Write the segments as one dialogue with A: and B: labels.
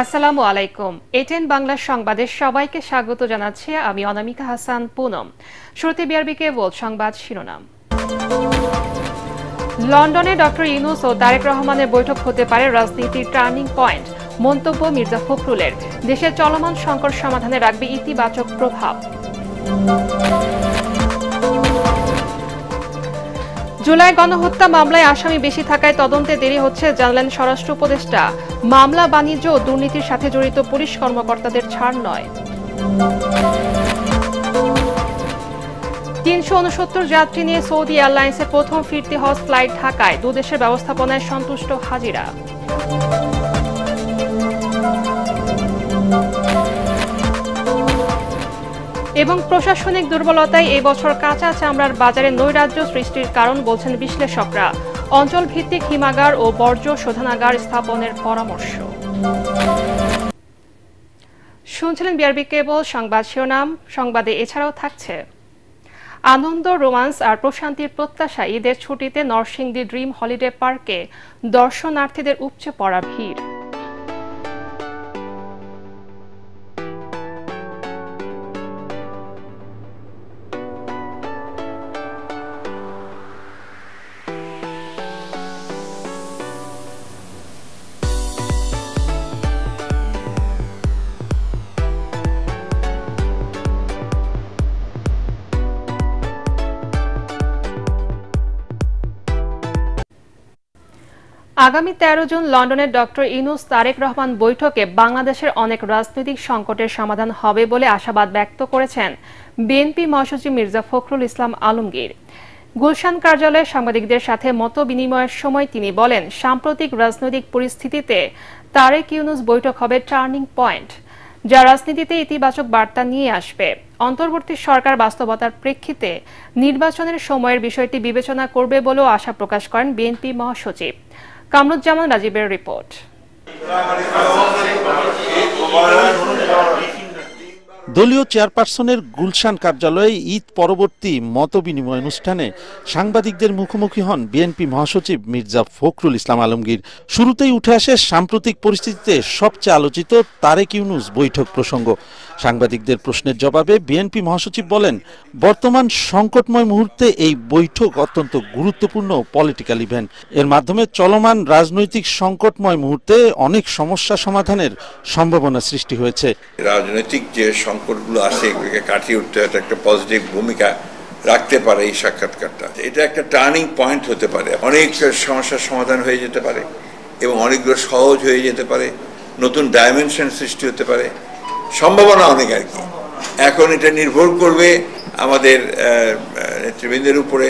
A: আসসালামু আলাইকুম। এটিএন বাংলা সংবাদে সবাইকে স্বাগত জানাচ্ছি আমি অনামিকা হাসান পুনম। শুরুতে বিআরবি কেবল সংবাদ শিরোনাম। লন্ডনে ডক্টর ইউনূস ও তারেক রহমানের বৈঠক হতে পারে রাজনীতির টার্নিং পয়েন্ট, মন্তব্য মির্জা ফখরুলের। দেশের চলমান সংকট সমাধানে রাখবে ইতিবাচক প্রভাব। জুলাই গণহত্যা মামলায় আসামি বেশি থাকায় তদন্তে দেরি হচ্ছে জানালেন স্বরাষ্ট্র উপদেষ্টা। মামলা বাণিজ্য ও দুর্নীতির সাথে জড়িত পুলিশ কর্মকর্তাদের ছাড় নয়। ৩৬৯ যাত্রী নিয়ে সৌদি এয়ারলাইন্সের প্রথম ফিরতি হজ ফ্লাইট ঢাকায়, দুদেশের ব্যবস্থাপনায় সন্তুষ্ট হাজিরা। এবং প্রশাসনিক দুর্বলতায় এই বছর কাঁচা চামড়ার বাজারে নৈরাজ্য সৃষ্টির কারণ বলছেন বিশ্লেষকরা। অঞ্চল ভিত্তিক হিমাগার ও বর্জ্য শোধনাগার স্থাপনের পরামর্শ। শুনছিলেন বিআরবি কেবল সংবাদ শিরোনাম। সংবাদে এছাড়াও থাকছে আনন্দ, রোমান্স আর প্রশান্তির প্রত্যাশা। ঈদের ছুটিতে নরসিংদী ড্রিম হলিডে পার্কে দর্শনার্থীদের উপচে পড়া ভিড়। আগামী ১৩ জুন লন্ডনের ডক্টর ইউনূস তারেক রহমান বৈঠকে বাংলাদেশের অনেক রাজনৈতিক সংকটের সমাধান হবে বলে আশাবাদ ব্যক্ত করেছেন বিএনপি মহাসচিব মির্জা ফখরুল ইসলাম আলমগীর। গুলশান কার্যালয়ে সাংবাদিকদের সাথে মত বিনিময়ের সময় তিনি বলেন, সাম্প্রতিক রাজনৈতিক পরিস্থিতিতে তারেক ইউনূস বৈঠক হবে টার্নিং পয়েন্ট, যা রাজনীতিতে ইতিবাচক বার্তা নিয়ে আসবে। অন্তর্বর্তী সরকার বাস্তবতার প্রেক্ষিতে নির্বাচনের সময়ের বিষয়টি বিবেচনা করবে বলেও আশা প্রকাশ করেন বিএনপি মহাসচিব। কামরুজ্জামান রাজীবের রিপোর্ট।
B: দলীয় চেয়ারপারসনের গুলশান কার্যালয়ে ঈদ পরবর্তী মতবিনিময় অনুষ্ঠানে সাংবাদিকদের মুখোমুখি হন বিএনপি মহাসচিব মির্জা ফখরুল ইসলাম আলমগীর। শুরুতেই উঠে আসে সাম্প্রতিক পরিস্থিতিতে সবচেয়ে আলোচিত তারেক ইউনূস বৈঠক প্রসঙ্গ। সাংবাদিকদের প্রশ্নের জবাবে বিএনপি মহাসচিব বলেন, বর্তমান সংকটময় মুহূর্তে এই বৈঠক অত্যন্ত গুরুত্বপূর্ণ পলিটিক্যাল ইভেন্ট। এর মাধ্যমে চলমান রাজনৈতিক সংকটময় মুহূর্তে অনেক সমস্যা সমাধানের সম্ভাবনা সৃষ্টি হয়েছে।
C: রাজনৈতিক যে সংকটগুলো আসে এগুলোকে কাটিয়ে উঠতে একটা পজিটিভ ভূমিকা রাখতে পারে এই সাক্ষাৎকারটা। এটা একটা টার্নিং পয়েন্ট হতে পারে, অনেক সমস্যার সমাধান হয়ে যেতে পারে এবং অনেকগুলো সহজ হয়ে যেতে পারে, নতুন ডাইমেনশন সৃষ্টি হতে পারে, সম্ভাবনা অনেক আর কি। এখন এটা নির্ভর করবে আমাদের নেতৃবৃন্দের উপরে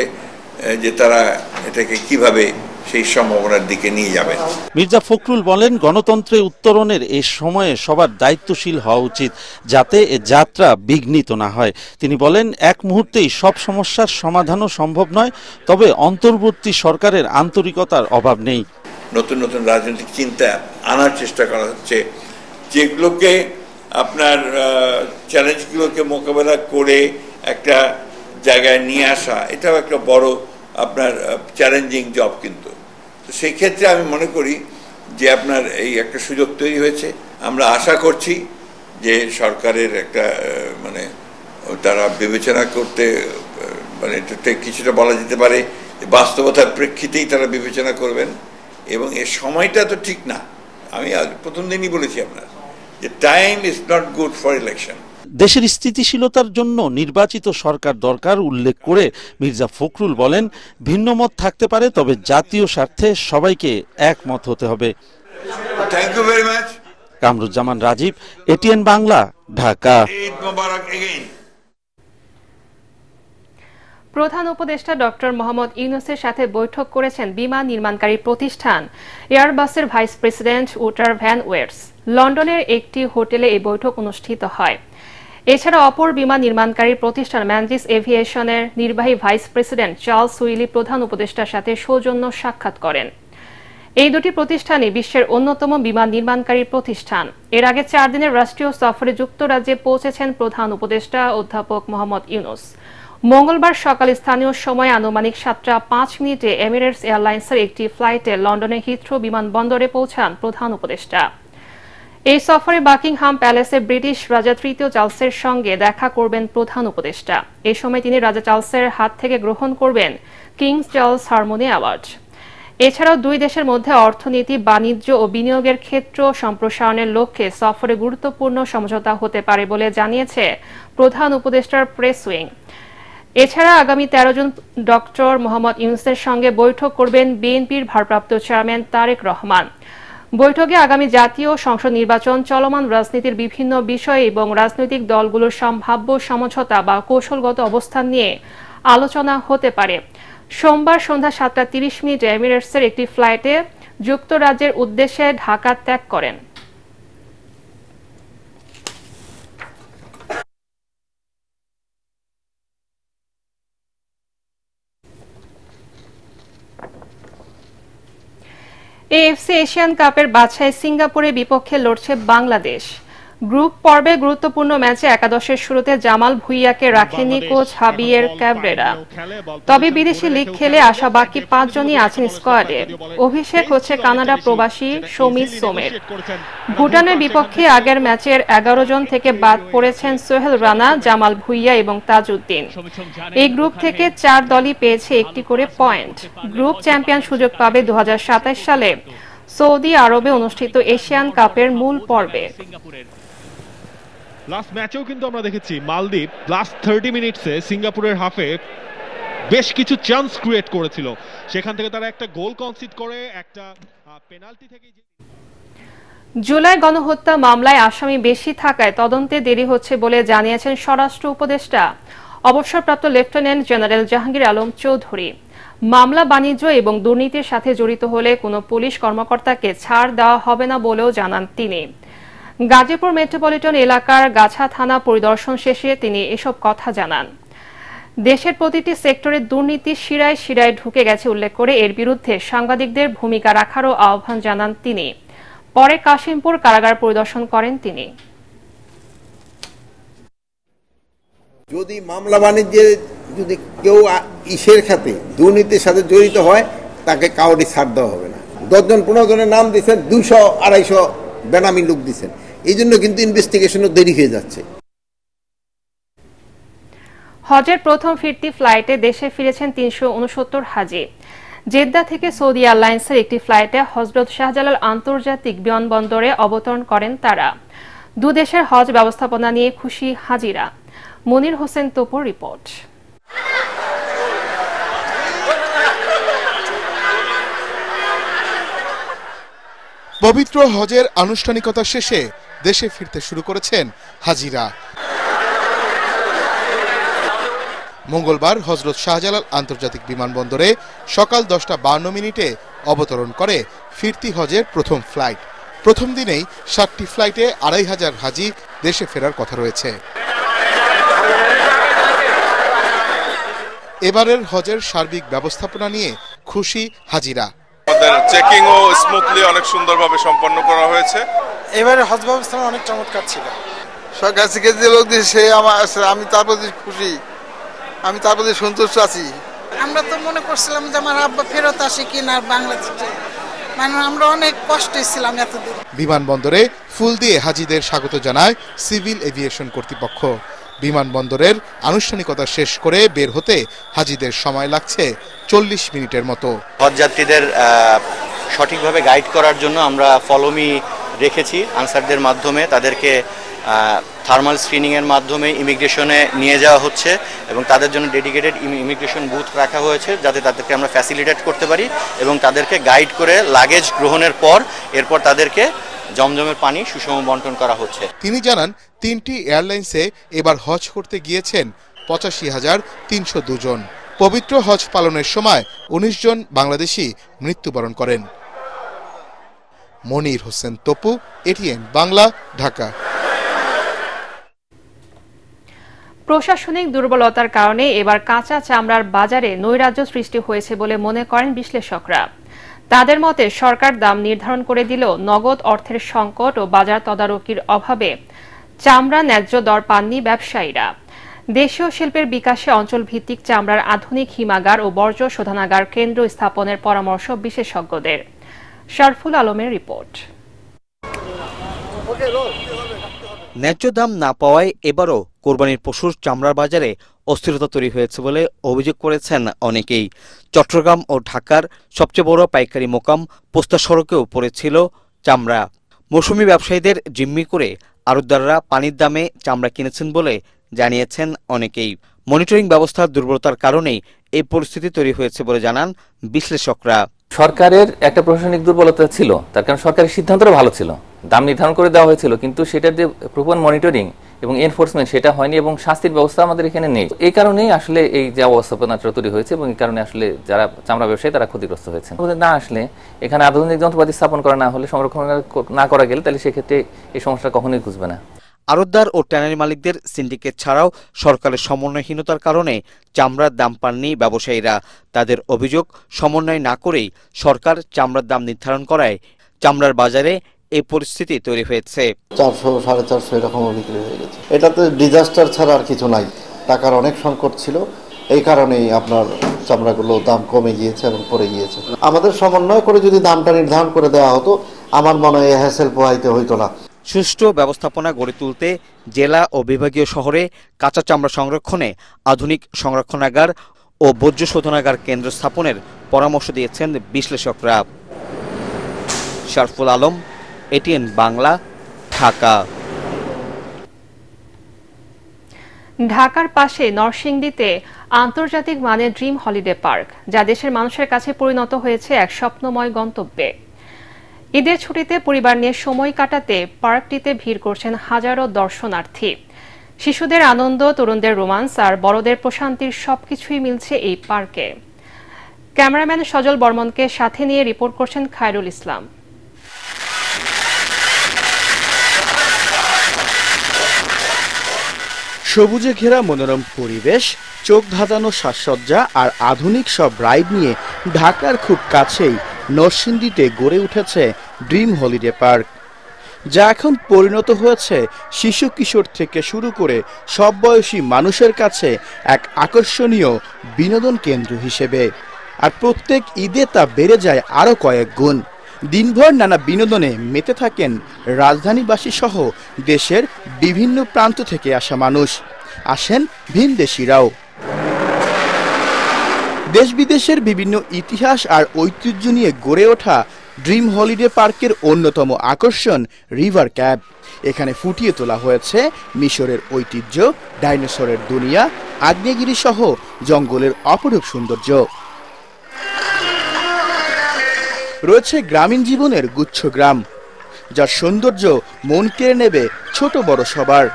C: যে তারা এটাকে কিভাবে সেই সম্ভাবনার দিকে নিয়ে যাবেন।
B: মির্জা ফখরুল বলেন, গণতন্ত্রে উত্তরণের এই সময়ে সবার দায়িত্বশীল হওয়া উচিত, যাতে এ যাত্রা বিঘ্নিত না হয়। তিনি বলেন, এক মুহূর্তেই সব সমস্যার সমাধানও সম্ভব নয়, তবে অন্তর্বর্তী সরকারের আন্তরিকতার অভাব নেই।
C: নতুন নতুন রাজনৈতিক চিন্তা আনার চেষ্টা করা হচ্ছে, যেগুলোকে আপনার চ্যালেঞ্জগুলোকে মোকাবেলা করে একটা জায়গায় নিয়ে আসা, এটাও একটা বড় আপনার চ্যালেঞ্জিং জব। কিন্তু তো সেই ক্ষেত্রে আমি মনে করি যে আপনার এই একটা সুযোগ তৈরি হয়েছে। আমরা আশা করছি যে সরকারের একটা তারা বিবেচনা করতে এটা কিছুটা বলা যেতে পারে বাস্তবতার প্রেক্ষিতেই তারা বিবেচনা করবেন। এবং এর সময়টা তো ঠিক না, আমি প্রথম দিনই বলেছি আপনার যে time is not good for election.
B: দেশের স্থিতিশীলতার জন্য নির্বাচিত সরকার দরকার উল্লেখ করে মির্জা ফখরুল বলেন, ভিন্ন মত থাকতে পারে, তবে জাতীয় স্বার্থে সবাইকে একমত হতে হবে।
C: Thank you very much.
B: Kamruzzaman Rajib, ATN Bangla, Dhaka.
A: প্রধান উপদেষ্টা ডক্টর মোহাম্মদ ইউনূসের সাথে বৈঠক করেছেন বিমান নির্মাণকারী প্রতিষ্ঠান এয়ারবাসের ভাইস প্রেসিডেন্ট উটার ভ্যান ওয়েটস। লন্ডনের একটি হোটেলে এই বৈঠক অনুষ্ঠিত হয়। এছাড়া অপর বিমান নির্মাণকারী প্রতিষ্ঠান ম্যানজিস এভিয়েশনের নির্বাহী ভাইস প্রেসিডেন্ট চার্লস উইলি প্রধান উপদেষ্টার সাথে সৌজন্য সাক্ষাৎ করেন। এই দুটি প্রতিষ্ঠানই বিশ্বের অন্যতম বিমান নির্মাণকারী প্রতিষ্ঠান। এর আগে 4 দিনের রাষ্ট্রীয় সফরে যুক্তরাজ্যে পৌঁছেছেন প্রধান উপদেষ্টা অধ্যাপক মোহাম্মদ ইউনূস। মঙ্গলবার সকাল স্থানীয় সময় আনুমানিক 7টা 5 এমিরেটস এয়ারলাইন্সের একটি ফ্লাইটে লন্ডনের হিথ্রো বিমানবন্দরে পৌঁছান প্রধান উপদেষ্টা। এই সফরে বাকিংহাম প্যালেসে ব্রিটিশ রাজা তৃতীয় চার্লসের সঙ্গে দেখা করবেন প্রধান উপদেষ্টা। এই সময় তিনি রাজা চার্লসের হাত থেকে গ্রহণ করবেন কিংস চার্লস হারমোনি অ্যাওয়ার্ড। এছাড়াও দুই দেশের মধ্যে অর্থনীতি, বাণিজ্য ও বিনিয়োগের ক্ষেত্র সম্প্রসারণের লক্ষ্যে সফরে গুরুত্বপূর্ণ সমঝোতা হতে পারে বলে জানিয়েছে প্রধান উপদেষ্টার প্রেস উইং। এছাড়া আগামী 13 জুন ডক্টর মোহাম্মদ ইউনূসের সঙ্গে বৈঠক করবেন বিএনপির ভারপ্রাপ্ত চেয়ারম্যান তারেক রহমান। বৈঠকে আগামী জাতীয় সংসদ নির্বাচন, চলমান রাজনীতির বিভিন্ন বিষয় এবং রাজনৈতিক দলগুলোর সম্ভাব্য সমঝোতা বা কৌশলগত অবস্থান নিয়ে আলোচনা হতে পারে। সোমবার সন্ধ্যা 7:30 এমিরেটসের একটি ফ্লাইটে যুক্তরাজ্যের উদ্দেশ্যে ঢাকা ত্যাগ করেন। এএফসি এশিয়ান কাপের বাছাই সিঙ্গাপুরের বিপক্ষে লড়ছে বাংলাদেশ। গ্রুপ পর্বে গুরুত্বপূর্ণ ম্যাচে একাদশের শুরুতে জামাল ভুঁইয়াকে রাখেননি কোচ হাবিয়ের ক্যাবরেরা। তবে বিদেশি লিগ খেলে আসা বাকি 5 জনই আছেন স্কোয়াডে। অভিষেক হচ্ছে কানাডা প্রবাসী সমিত সোমের। ভুটানের বিপক্ষে আগের ম্যাচের 11 জন থেকে বাদ পড়েছেন সোহেল রানা, জামাল ভুঁইয়া এবং তাজউদ্দিন। এই গ্রুপ থেকে 4 দলই পেয়েছে একটি করে পয়েন্ট। গ্রুপ চ্যাম্পিয়ন সুযোগ পাবে 2027 সালে সৌদি আরবে অনুষ্ঠিত এশিয়ান কাপের মূল পর্বে।
D: লাস্ট ম্যাচেও কিন্তু আমরা দেখেছি মালদ্বীপ লাস্ট 30 মিনিটসে সিঙ্গাপুরের হাফে বেশ কিছু চান্স ক্রিয়েট করেছিল, সেখান থেকে তারা একটা গোল কনসিড করে একটা পেনাল্টি থেকে।
A: জুলাই গণহত্যা মামলায় আসামি বেশি থাকায় তদন্তে দেরি হচ্ছে বলে জানিয়েছেন স্বরাষ্ট্র উপদেষ্টা অবসরপ্রাপ্ত লেফটেন্যান্ট জেনারেল জাহাঙ্গীর আলম চৌধুরী। মামলা বাণিজ্য এবং দুর্নীতির সাথে জড়িত হলে কোনো পুলিশ কর্মকর্তাকে ছাড় দেওয়া হবে না বলেও জানান তিনি। গাজীপুর মেট্রোপলিটন এলাকার গাছা থানা পরিদর্শন শেষে তিনি এসব কথা জানান। দেশের প্রতিটি সেক্টরে দুর্নীতি শিরায় শিরায় ঢুকে গেছে উল্লেখ করে এর বিরুদ্ধে সাংবাদিকদের ভূমিকা রাখারও আহ্বান জানান তিনি। পরে কাশিমপুর কারাগার পরিদর্শন করেন তিনি।
E: যদি মামলা বাণিজ্যে যদি কেউ ইসের খাতে দুর্নীতির সাথে জড়িত হয়, তাকে কাউরি ছাড় দেওয়া হবে না। 10 জন 15 জনের নাম দিচ্ছেন, 200-250 বেনামি লোক দিচ্ছেন, এই জন্য কিন্তু ইনভেস্টিগেশনও দেরি হয়ে যাচ্ছে।
A: হজের প্রথম ফিরতি ফ্লাইটে দেশে ফিরেছেন 369 হাজি। জেদ্দা থেকে সৌদি এয়ারলাইন্সের একটি ফ্লাইটে হযরত শাহজালাল আন্তর্জাতিক বিমানবন্দরে অবতরণ করেন তারা। দুদেশের হজ ব্যবস্থাপনা নিয়ে খুশি হাজিরা। মনির হোসেন তোপর রিপোর্ট।
F: পবিত্র হজের আনুষ্ঠানিকতা শেষে দেশে ফিরতে শুরু করেছেন হাজিরা। মঙ্গলবার হযরত শাহজালাল আন্তর্জাতিক বিমানবন্দরে সকাল 10:52 অবতরণ করে ফিরতি হজের প্রথম ফ্লাইট। প্রথম দিনেই 7টি ফ্লাইটে 2500 হাজি দেশে ফেরার কথা রয়েছে। এবারের হজের সার্বিক ব্যবস্থাপনা নিয়ে খুশি হাজিরা।
G: আমাদের চেকিং ও স্মুথলি অনেক সুন্দরভাবে সম্পন্ন করা হয়েছে।
H: এবারে হজ ব্যবস্থাপনা অনেক চমৎকার ছিল।
I: সরকার থেকে যে লোক দিয়েছে আমি তার প্রতি খুশি, আমি তার প্রতি সন্তুষ্ট আছি।
J: আমরা তো মনে করছিলাম যে আমার আব্বা ফেরত আসে কিনা বাংলাদেশে, মানে আমরা অনেক কষ্টে ছিলাম এতদিন।
F: বিমানবন্দরে ফুল দিয়ে হাজিদের স্বাগত জানায় সিভিল এভিয়েশন কর্তৃপক্ষ। বিমানবন্দরের আনুষ্ঠানিকতা শেষ করে বের হতে হাজিদের সময় লাগছে 40 মিনিটের মতো।
K: হজযাত্রীদের সঠিকভাবে গাইড করার জন্য আমরা ফলোমি রেখেছি আনসারদের মাধ্যমে। তাদেরকে থার্মাল স্ক্রিনিংয়ের মাধ্যমে ইমিগ্রেশনে নিয়ে যাওয়া হচ্ছে এবং তাদের জন্য ডেডিকেটেড ইমিগ্রেশন বুথ রাখা হয়েছে, যাতে তাদেরকে আমরা ফ্যাসিলিটেট করতে পারি এবং তাদেরকে গাইড করে লাগেজ গ্রহণের পর এরপর তাদেরকে জমজমের পানি সুষম বন্টন করা হচ্ছে।
F: তিনি জানান 3টি এয়ারলাইন্সে এবার হজ করতে গিয়েছেন 85,302 জন। পবিত্র হজ পালনের সময় 19 জন বাংলাদেশি মৃত্যুবরণ করেন। মনির হোসেন তপু, এটিএন বাংলা, ঢাকা।
A: প্রশাসনিক দুর্বলতার কারণে এবার কাঁচা চামড়ার বাজারে নৈরাজ্য সৃষ্টি হয়েছে বলে মনে করেন বিশ্লেষকরা। তাদের মতে সরকার দাম নির্ধারণ করে দিলেও নগদ অর্থের সংকট ও বাজার তদারকির অভাবে চামড়া ন্যায্য দর পাননি ব্যবসায়ীরা। দেশীয় শিল্পের বিকাশে অঞ্চলভিত্তিক চামড়ার আধুনিক হিমাগার ও বর্জ্য শোধনাগার কেন্দ্র স্থাপনের পরামর্শ বিশেষজ্ঞদের। শরফুল আলমের রিপোর্ট।
L: ন্যায্য দাম না পাওয়ায় এবারও কোরবানির পশুর চামড়ার বাজারে অস্থিরতা তৈরি হয়েছে বলে অভিযোগ করেছেন অনেকেই। চট্টগ্রাম ও ঢাকার সবচেয়ে বড় পাইকারি মোকাম পোস্তা সড়কেও পড়েছিল চামড়া। মৌসুমি ব্যবসায়ীদের জিম্মি করে আড়তদাররা পানির দামে চামড়া কিনেছেন বলে জানিয়েছেন অনেকেই। মনিটরিং ব্যবস্থার দুর্বলতার কারণেই এই পরিস্থিতি তৈরি হয়েছে বলে জানান বিশ্লেষকরা।
M: সরকারের একটা প্রশাসনিক দুর্বলতা ছিল, তার কারণ সরকারের সিদ্ধান্তটা ভালো ছিল, দাম নির্ধারণ করে দেওয়া হয়েছিল, কিন্তু সেটার যে প্রপার মনিটরিং এবং এনফোর্সমেন্ট সেটা হয়নি এবং শাস্তির ব্যবস্থা আমাদের এখানে নেই। এই কারণেই আসলে এই যে অবস্থাপনাটা তৈরি হয়েছে এবং এই কারণে আসলে যারা চামড়া ব্যবসায়ী তারা ক্ষতিগ্রস্ত হয়েছে। না আসলে এখানে আধুনিক যন্ত্রপাতি স্থাপন করা না হলে, সংরক্ষণ না করা গেলে, তাহলে সেক্ষেত্রে এই সমস্যা কখনোই ঘুচবে না।
L: আড়তদার ও ট্যানারি মালিকদের সিন্ডিকেট ছাড়াও সরকারের সমন্বয়হীনতার কারণে চামড়ার দাম পাননি ব্যবসায়ীরা। তাদের অভিযোগ, সমন্বয় না করেই সরকার চামড়ার দাম নির্ধারণ করায় চামড়ার বাজারে এই পরিস্থিতি তৈরি হয়েছে।
N: 400, 450 এরকম বিক্রি হয়ে গেছে। এটাতে ডিজাস্টার ছাড়া আর কিছু নাই, টাকার অনেক সংকট ছিল, এই কারণেই আপনার চামড়াগুলো দাম কমে গিয়েছে এবং পড়ে গিয়েছে। আমাদের সমন্বয় করে যদি দামটা নির্ধারণ করে দেওয়া হতো, আমার মনে হয় হ্যাসেল পোহাইতে হইতো না।
L: সুষ্ঠু ব্যবস্থাপনা গড়ে তুলতে জেলা ও বিভাগীয় শহরে কাঁচা চামড়া সংরক্ষণে আধুনিক সংরক্ষণাগার ও বর্জ্য শোধনাগার কেন্দ্র স্থাপনের পরামর্শ দিয়েছেন বিশ্লেষকরা। শরফুল আলম, এটিএন বাংলা, ঢাকা।
A: ঢাকার পাশে নরসিংদীতে আন্তর্জাতিক মানের ড্রিম হলিডে পার্ক, যা দেশের মানুষের কাছে পরিণত হয়েছে এক স্বপ্নময় গন্তব্যে। ঈদের ছুটিতে পরিবার নিয়ে সময় কাটাতে পার্কটিতে ভিড় করছেন হাজারো দর্শনার্থী। শিশুদের আনন্দ, তরুণদের রোমান্স আর বড়দের প্রশান্তির সবকিছুই মিলছে এই পার্কে। ক্যামেরাম্যান সজল বর্মনকে সাথে নিয়ে রিপোর্ট করছেন খায়রুল ইসলাম।
O: সবুজে ঘেরা মনোরম পরিবেশ, চোখ ধাঁধানো সাজসজ্জা আর আধুনিক সব রাইড নিয়ে ঢাকার খুব কাছেই নরসিংদীতে গড়ে উঠেছে ড্রিম হলিডে পার্ক, যা এখন পরিণত হয়েছে শিশু কিশোর থেকে শুরু করে সব বয়সী মানুষের কাছে এক আকর্ষণীয় বিনোদন কেন্দ্র হিসেবে। আর প্রত্যেক ঈদে তা বেড়ে যায় আরও কয়েক গুণ। দিনভর নানা বিনোদনে মেতে থাকেন রাজধানীবাসী সহ দেশের বিভিন্ন প্রান্ত থেকে আসা মানুষ, আসেন ভিনদেশীরাও। দেশ বিদেশের বিভিন্ন ইতিহাস আর ঐতিহ্য নিয়ে গড়ে ওঠা ড্রিম হলিডে পার্কের অন্যতম আকর্ষণ রিভার ক্যাব। এখানে ফুটিয়ে তোলা হয়েছে মিশরের ঐতিহ্য, ডাইনোসরের দুনিয়া, আগ্নেয়গিরি সহ জঙ্গলের অপরূপ সৌন্দর্য। রয়েছে গ্রামীণ জীবনের গুচ্ছগ্রাম, যার সৌন্দর্য মন কেড়ে নেবে ছোট বড় সবার।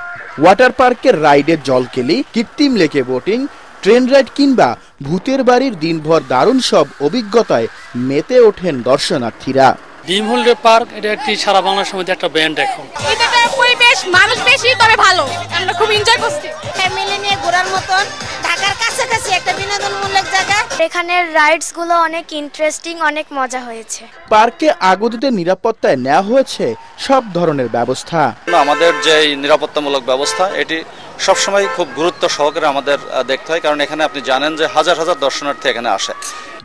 O: ওয়াটার পার্কের রাইডের জলকেলি, কৃত্রিম লেকে বোটিং, ট্রেন রাইড কিংবা ভূতের বাড়ির দিনভর দারুণ সব অভিজ্ঞতায় মেতে ওঠেন দর্শনার্থীরা।
P: ড্রিম হলিডে পার্ক এটা একটি সারা বাংলার মধ্যে একটা ব্যান্ড। এখন
Q: এটার পরিবেশ মানুষ বেশি, তবে ভালো, আমরা খুব এনজয় করছি। ফ্যামিলি নিয়ে ঘোরার মতন ঢাকার কাছাকাছি একটা বিনোদনমূলক জায়গা।
R: এখানের রাইডস গুলো অনেক ইন্টারেস্টিং, অনেক মজা হয়েছে।
O: পার্কে আগতদের নিরাপত্তায় নেওয়া হয়েছে সব ধরনের ব্যবস্থা।
S: আমাদের যে নিরাপত্তামূলক ব্যবস্থা এটি সবসময় খুব গুরুত্ব সহকারে আমাদের দেখতে হয়, কারণ এখানে আপনি জানেন যে হাজার হাজার দর্শনার্থী এখানে আসে।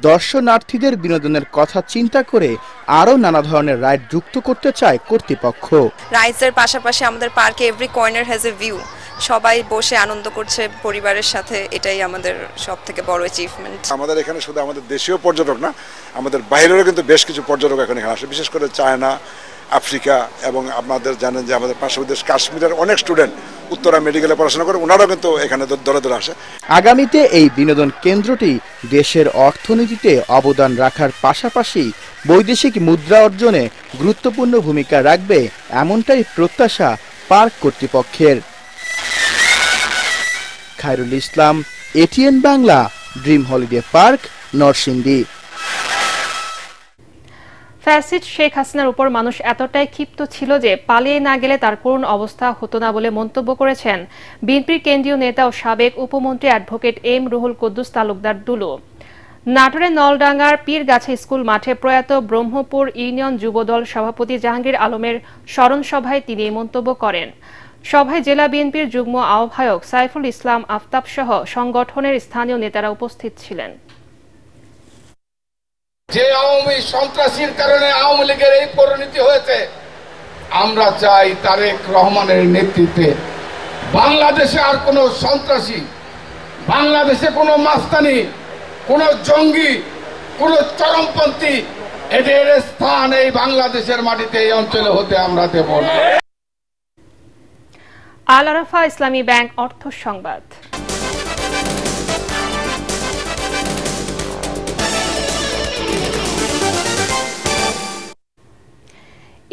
O: দর্শনার্থীদের বিনোদনের কথা চিন্তা করে আরো নানা ধরনের রাইড যুক্ত করতে চায় কর্তৃপক্ষ।
T: রাইডসের পাশাপাশি আমাদের পার্কে every corner has a view, সবাই বসে আনন্দ করছে পরিবারের সাথে, এটাই আমাদের সবথেকে বড় অ্যাচিভমেন্ট।
U: আমাদের এখানে শুধু আমাদের দেশীয় পর্যটক না, আমাদের বাইরেরও কিন্তু বেশ কিছু পর্যটক এখানে আসে, বিশেষ করে চায়না, আফ্রিকা এবং আপনাদের জানেন যে আমাদের পার্শ্ববর্তী দেশ কাশ্মীরের অনেক স্টুডেন্ট উত্তরা মেডিকেলে পড়াশোনা করে, ওনারাও কিন্তু এখানে দলে দলে আসে।
O: আগামীতে এই বিনোদন কেন্দ্রটি দেশের অর্থনীতিতে অবদান রাখার পাশাপাশি বৈদেশিক মুদ্রা অর্জনে গুরুত্বপূর্ণ ভূমিকা রাখবে, এমনটাই প্রত্যাশা পার্ক কর্তৃপক্ষের। Khairul Islam, ATN Bangla, Dream Holiday Park, Narsingdi.
A: Fascist Sheikh হাসিনার উপর মানুষ এতটাই ক্ষিপ্ত ছিল যে পালিয়ে না গেলে তার করুণ অবস্থা হতো না বলে মন্তব্য করেছেন বিএনপির কেন্দ্রীয় নেতা ও সাবেক উপমন্ত্রী অ্যাডভোকেট এম রুহুল কুদ্দুস তালুকদার দুলু। নাটোরের নলডাঙ্গার পীরগাছা স্কুল মাঠে প্রয়াত ব্রহ্মপুর ইউনিয়ন যুবদল সভাপতি জাহাঙ্গীর আলমের স্মরণ সভায় তিনি এই মন্তব্য করেন। সভায় জেলা বিএনপির যুগ্ম আহ্বায়ক সাইফুল ইসলাম আফতাব সহ সংগঠনের স্থানীয় নেতারা উপস্থিত ছিলেন।
V: যে আওয়ামী সন্ত্রাসীর কারণে আওয়ামী লীগের এই পরিণতি হয়েছে,
C: আমরা চাই তারেক রহমানের নেতৃত্বে বাংলাদেশে আর কোনো সন্ত্রাসী, বাংলাদেশে কোনো মাস্তানি, কোনো জঙ্গি, কোনো চরমপন্থী এদের স্থান এই বাংলাদেশের মাটিতে, এই অঞ্চলে হতে আমরা দেব না।
A: আল আরাফা ইসলামী ব্যাংক অর্থ সংবাদ।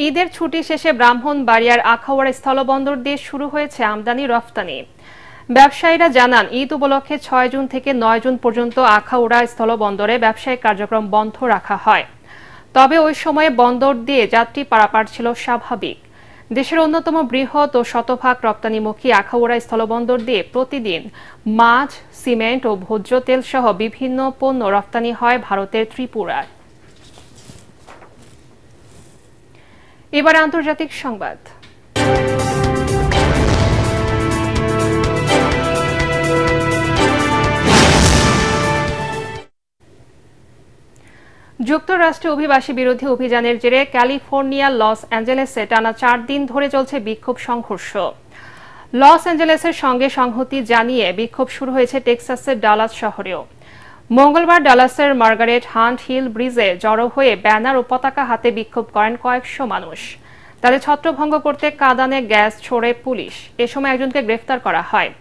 A: ঈদের ছুটি শেষে ব্রাহ্মণবাড়িয়ার আখাউড়া স্থলবন্দর দিয়ে শুরু হয়েছে আমদানি রফতানি। ব্যবসায়ীরা জানান, ঈদ উপলক্ষে 6 জুন থেকে 9 জুন পর্যন্ত আখাউড়া স্থলবন্দরে ব্যবসায়িক কার্যক্রম বন্ধ রাখা হয়। তবে ওই সময়ে বন্দর দিয়ে যাত্রী পারাপার ছিল স্বাভাবিক। দেশের অন্যতম বৃহৎ ও শতভাগ রপ্তানিমুখী আখাউড়া স্থলবন্দর দিয়ে প্রতিদিন মাছ, সিমেন্ট ও ভোজ্য তেল সহ বিভিন্ন পণ্য রপ্তানি হয় ভারতের ত্রিপুরায়। এবার আন্তর্জাতিক সংবাদ। যুক্তরাষ্ট্রে অভিবাসী বিরোধী অভিযানের জেরে ক্যালিফোর্নিয়ার লস অ্যাঞ্জেলেসে টানা 4 দিন ধরে চলছে বিক্ষোভ সংঘর্ষ। লস অ্যাঞ্জেলেসের সঙ্গে সংহতি জানিয়ে বিক্ষোভ শুরু হয়েছে টেক্সাসের ডালাস শহরেও। মঙ্গলবার ডালাসের মার্গারেট হান্ট হিল ব্রিজে জড়ো হয়ে ব্যানার ও পতাকা হাতে বিক্ষোভ করেন কয়েকশো মানুষ। তাদের ছত্রভঙ্গ করতে কাঁদানে গ্যাস ছোড়ে পুলিশ। এ সময় একজনকে গ্রেফতার করা হয়।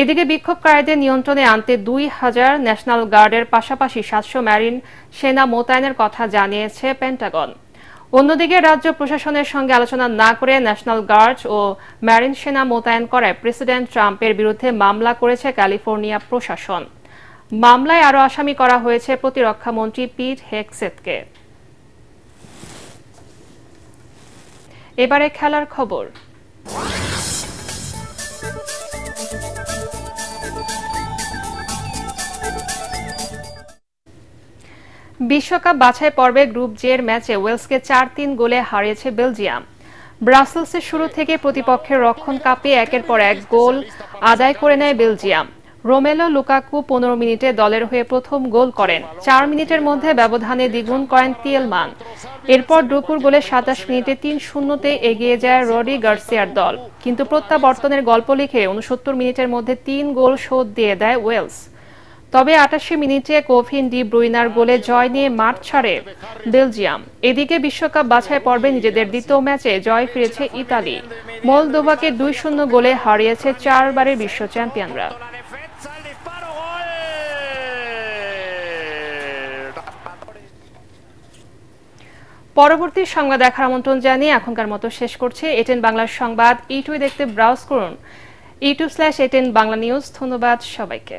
A: এদিকে বিক্ষোভকারীদের নিয়ন্ত্রণে আনতে 2000 ন্যাশনাল গার্ডের পাশাপাশি 700 মেরিন সেনা মোতায়েনের কথা জানিয়েছে পেন্টাগন। অন্যদিকে রাজ্য প্রশাসনের সঙ্গে আলোচনা না করে ন্যাশনাল গার্ড ও মেরিন সেনা মোতায়েন করায় প্রেসিডেন্ট ট্রাম্পের বিরুদ্ধে মামলা করেছে ক্যালিফোর্নিয়া প্রশাসন। মামলায় আরও আসামি করা হয়েছে প্রতিরক্ষা মন্ত্রী পিট হেগসেথকে। এবারে খেলার খবর। বিশ্বকাপ বাছাই পর্বে গ্রুপ জে এর ম্যাচে ওয়েলসকে 4-3 গোলে হারিয়েছে বেলজিয়াম। ব্রাসেলসের শুরু থেকে প্রতিপক্ষের রক্ষণ কাঁপিয়ে একের পর এক গোল আদায় করে নেয় বেলজিয়াম। রোমেলো লুকাকু 15 মিনিটে দলের হয়ে প্রথম গোল করেন। 4 মিনিটের মধ্যে ব্যবধানে দ্বিগুণ করেন তিয়েলমান। এরপর ড্রুকুর গোলে 27 মিনিটে 3-0 এগিয়ে যায় রডি গার্সিয়ার দল। কিন্তু প্রত্যাবর্তনের গল্প লিখে 69 মিনিটের মধ্যে 3 গোল শোধ দিয়ে দেয় ওয়েলস। তবে 88 মিনিটে কোভিন ডি ব্রুইনার গোলে জয় নিয়ে মাঠ ছাড়ে বেলজিয়াম। এদিকে বিশ্বকাপ বাছাই পর্বে নিজেদের দ্বিতীয় ম্যাচে জয় ফিরেছে ইতালি। মলদোভাকে 2-0 গোলে হারিয়েছে 4 বারের বিশ্ব চ্যাম্পিয়নরা। পরবর্তী সংবাদ দেখার আমন্ত্রণ জানিয়ে এখনকার মতো শেষ করছে এটেন বাংলার সংবাদ। ইউটিউবে দেখতে ব্রাউজ করুন youtube/ATN বাংলা নিউজ। ধন্যবাদ সবাইকে।